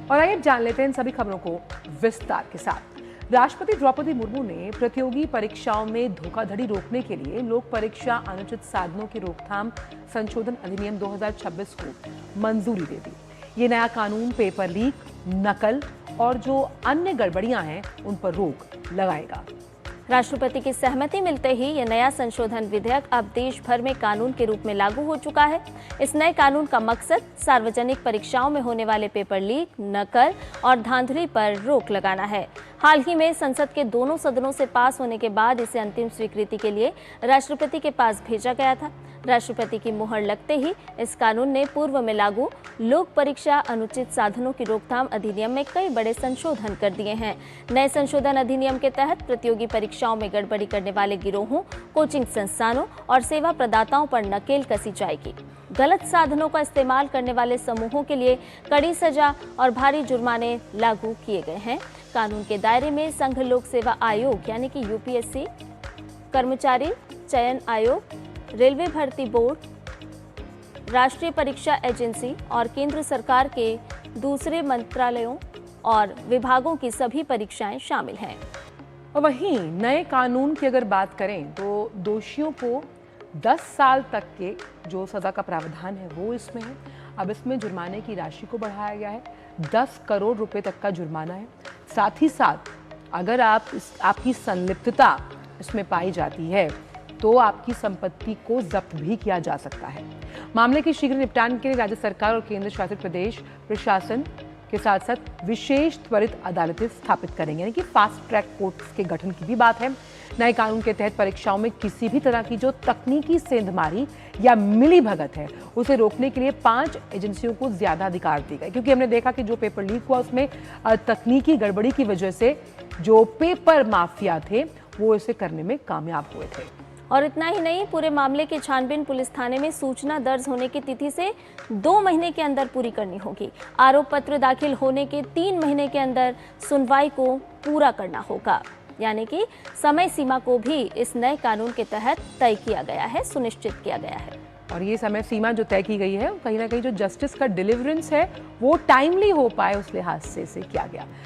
और आइए अब जान लेते हैं इन सभी खबरों को विस्तार के साथ। राष्ट्रपति द्रौपदी मुर्मू ने प्रतियोगी परीक्षाओं में धोखाधड़ी रोकने के लिए लोक परीक्षा अनुचित साधनों की रोकथाम संशोधन अधिनियम 2026 को मंजूरी दे दी। ये नया कानून पेपर लीक, नकल और जो अन्य गड़बड़ियां हैं उन पर रोक लगाएगा। राष्ट्रपति की सहमति मिलते ही यह नया संशोधन विधेयक अब देश भर में कानून के रूप में लागू हो चुका है। इस नए कानून का मकसद सार्वजनिक परीक्षाओं में होने वाले पेपर लीक, नकल और धांधली पर रोक लगाना है। हाल ही में संसद के दोनों सदनों से पास होने के बाद इसे अंतिम स्वीकृति के लिए राष्ट्रपति के पास भेजा गया था। राष्ट्रपति की मुहर लगते ही इस कानून ने पूर्व में लागू लोक परीक्षा अनुचित साधनों की रोकथाम अधिनियम में कई बड़े संशोधन कर दिए हैं। नए संशोधन अधिनियम के तहत प्रतियोगी परीक्षाओं में गड़बड़ी करने वाले गिरोहों, कोचिंग संस्थानों और सेवा प्रदाताओं पर नकेल कसी जाएगी। गलत साधनों का इस्तेमाल करने वाले समूहों के लिए कड़ी सजा और भारी जुर्माने लागू किए गए हैं। कानून के दायरे में संघ लोक सेवा आयोग यानी कि यूपीएससी, कर्मचारी चयन आयोग, रेलवे भर्ती बोर्ड, राष्ट्रीय परीक्षा एजेंसी और केंद्र सरकार के दूसरे मंत्रालयों और विभागों की सभी परीक्षाएं शामिल हैं। और वहीं नए कानून की अगर बात करें तो दोषियों को 10 साल तक के जो सजा का प्रावधान है वो इसमें है। अब इसमें जुर्माने की राशि को बढ़ाया गया है, 10 करोड़ रुपए तक का जुर्माना है। साथ ही साथ अगर आपकी संलिप्तता इसमें पाई जाती है तो आपकी संपत्ति को जब्त भी किया जा सकता है। मामले के शीघ्र निपटान के लिए राज्य सरकार और केंद्र शासित प्रदेश प्रशासन के साथ साथ विशेष त्वरित अदालतें स्थापित करेंगे, यानी कि फास्ट ट्रैक कोर्ट्स के गठन की भी बात है। नए कानून के तहत परीक्षाओं में किसी भी तरह की जो तकनीकी सेंधमारी या मिली भगत है उसे रोकने के लिए 5 एजेंसियों को ज्यादा अधिकार दिए गए, क्योंकि हमने देखा कि जो पेपर लीक हुआ उसमें तकनीकी गड़बड़ी की वजह से जो पेपर माफिया थे वो इसे करने में कामयाब हुए थे। और इतना ही नहीं, पूरे मामले की छानबीन पुलिस थाने में सूचना दर्ज होने की तिथि से 2 महीने के अंदर पूरी करनी होगी। आरोप पत्र दाखिल होने के 3 महीने के अंदर सुनवाई को पूरा करना होगा, यानी कि समय सीमा को भी इस नए कानून के तहत तय किया गया है, सुनिश्चित किया गया है। और ये समय सीमा जो तय की गई है कहीं ना कहीं जो जस्टिस का डिलीवरेंस है वो टाइमली हो पाए उस लिहाज से इसे किया गया।